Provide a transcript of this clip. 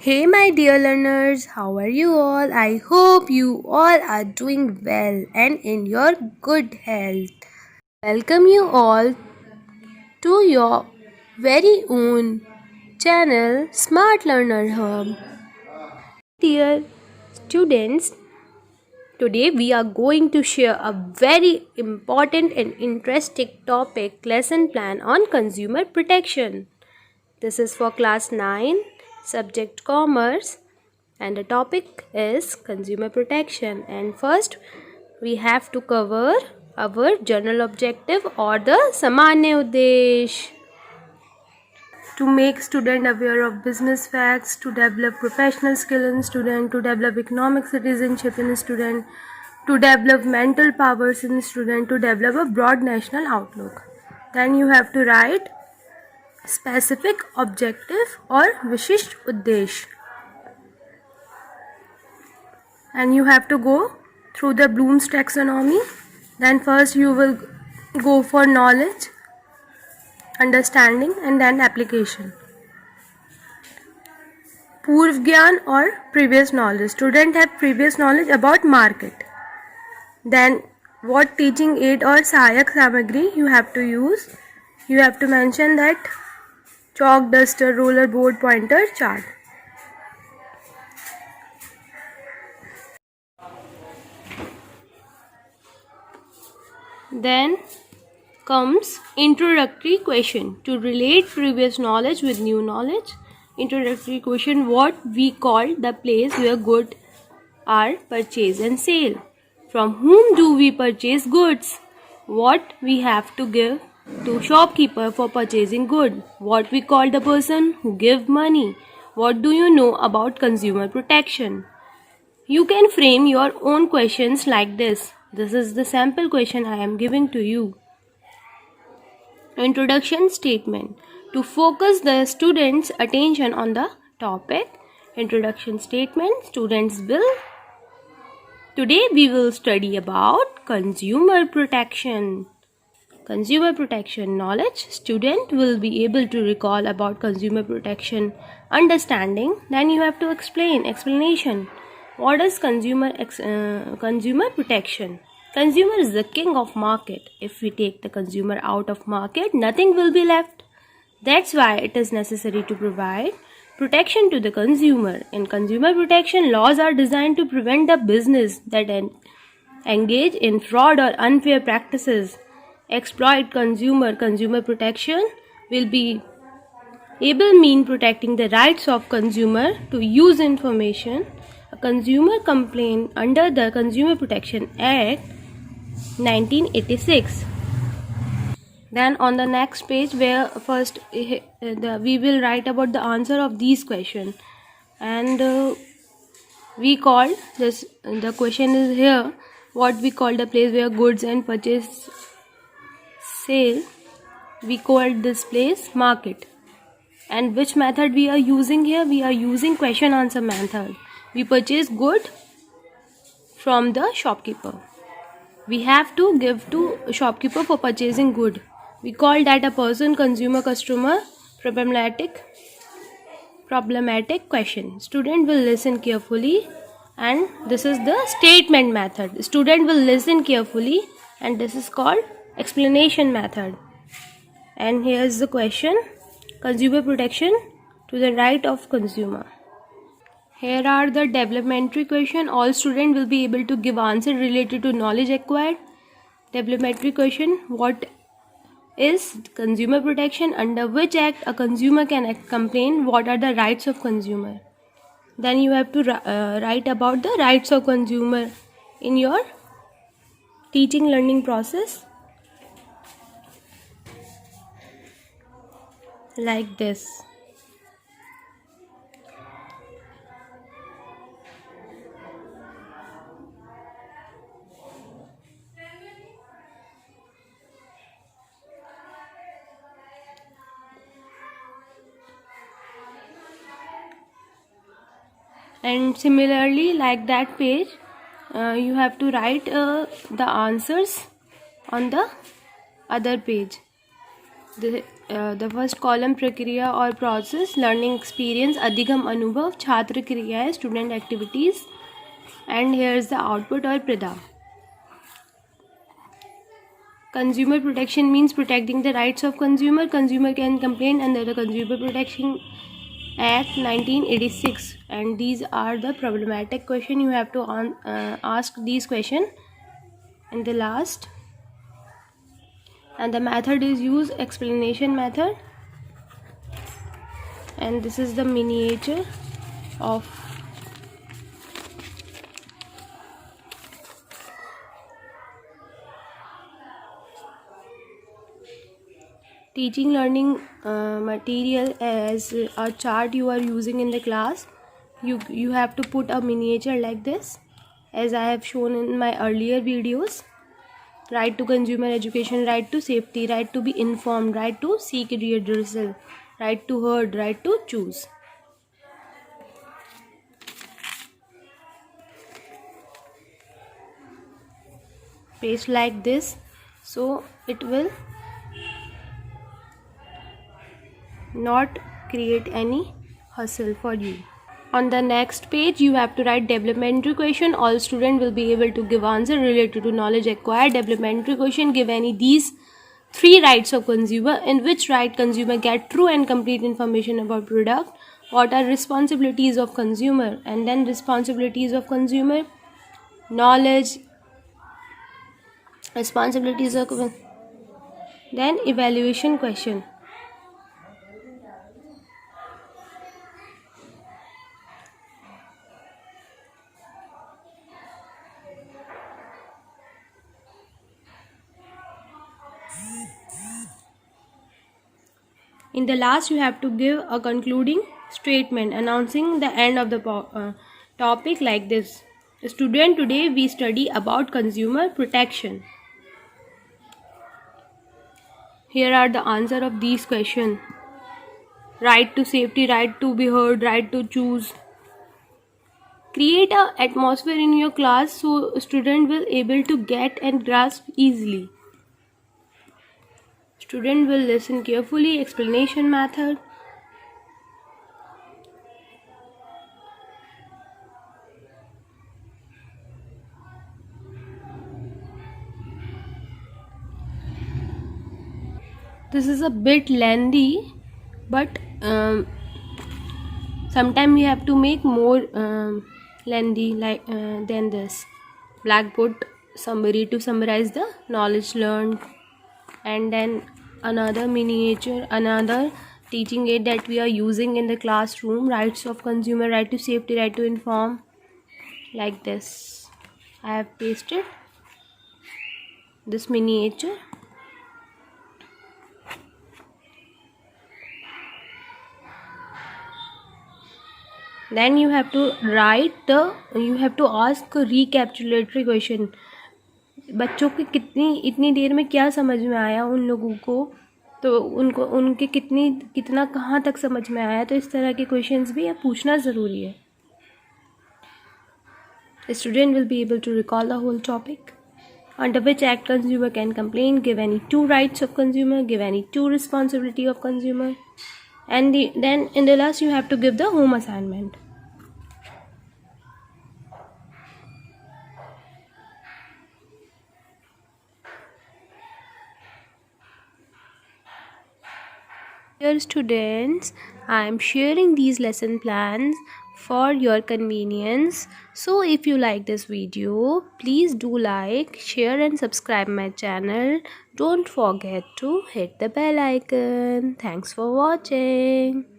Hey my dear learners, how are you all? I hope you all are doing well and in your good health. Welcome you all to your very own channel Smart Learner Hub. Dear students, today we are going to share a very important and interesting topic lesson plan on consumer protection. This is for class 9, subject commerce, and the topic is consumer protection. And first we have to cover our general objective or the Samanya Udesh. To make student aware of business facts, to develop professional skill in student, to develop economic citizenship in student, to develop mental powers in student, to develop a broad national outlook. Then you have to write specific objective or Vishisht Uddesh. And you have to go through the Bloom's taxonomy. Then first you will go for knowledge, understanding, and then application. Purv Gyan or previous knowledge. Student have previous knowledge about market. Then what teaching aid or Sahayak Samagri you have to use. You have to mention that chalk, duster, roller, board, pointer, chart. Then comes introductory question. To relate previous knowledge with new knowledge, introductory question: what we call the place where goods are purchased and sale? From whom do we purchase goods? What we have to give to shopkeeper for purchasing good? What we call the person who give money? What do you know about consumer protection? You can frame your own questions like this. This is the sample question I am giving to you. Introduction statement. To focus the students' attention on the topic, introduction statement, today we will study about consumer protection. Consumer protection knowledge. Student will be able to recall about consumer protection understanding. Then you have to explanation. What is consumer protection? Consumer is the king of market. If we take the consumer out of market, nothing will be left. That's why it is necessary to provide protection to the consumer. In consumer protection, laws are designed to prevent the business that engage in fraud or unfair practices, exploit consumer. Consumer protection will be able mean protecting the rights of consumer to use information. A consumer complaint under the Consumer Protection Act 1986. Then on the next page, where first we will write about the answer of these questions, and we call this, the question is here, what we call the place where goods and purchase sale. We call this place market. And which method we are using here? We are using question answer method. We purchase good from the shopkeeper. We have to give to shopkeeper for purchasing good. We call that a person, consumer, customer, problematic question. Student will listen carefully, and this is the statement method. Student will listen carefully, and this is called explanation method. And here is the question: consumer protection to the right of consumer. Here are the developmentary question. All students will be able to give answer related to knowledge acquired. Developmentary question: what is consumer protection? Under which act a consumer can complain? What are the rights of consumer? Then you have to write about the rights of consumer in your teaching learning process, like this. And similarly, like that page, you have to write the answers on the other page. The first column प्रक्रिया और process, learning experience, अधिगम अनुभव, छात्र क्रियाएं, student activities, and here's the output or Prada. Consumer protection means protecting the rights of consumer. Consumer can complain under the Consumer Protection Act 1986, and these are the problematic question. You have to ask these question in the last. And the method is use explanation method, and this is the miniature of teaching learning material. As a chart you are using in the class, you have to put a miniature like this, as I have shown in my earlier videos. Right to consumer education, right to safety, right to be informed, right to seek redressal, right to heard, right to choose. Paste like this, so it will not create any hustle for you. On the next page you have to write developmental question. All student will be able to give answer related to knowledge acquired. Developmental question, give any these three rights of consumer. In which right consumer get true and complete information about product? What are responsibilities of consumer? And then responsibilities of consumer, knowledge, responsibilities of, then evaluation question. In the last you have to give a concluding statement announcing the end of the topic like this. Student, today we study about consumer protection. Here are the answer of these questions. Right to safety, right to be heard, right to choose. Create a atmosphere in your class so student will able to get and grasp easily. Student will listen carefully. Explanation method. This is a bit lengthy, but sometimes we have to make more lengthy like than this. Blackboard summary to summarize the knowledge learned, and then another miniature, another teaching aid that we are using in the classroom. Rights of consumer, right to safety, right to inform, like this. I have pasted this miniature. Then you have to ask a recapitulatory question. बच्चों के इतनी देर में क्या समझ में आया उन लोगों को, तो उनके कितना कहाँ तक समझ में आया, तो इस तरह के क्वेश्चंस भी पूछना ज़रूरी है. The student will be able to recall the whole topic. Under which act consumer can complain, give any two rights of consumer, give any two responsibility of consumer, and then in the last you have to give the home assignment. Dear students, I am sharing these lesson plans for your convenience. So if you like this video, please do like, share and subscribe my channel. Don't forget to hit the bell icon. Thanks for watching.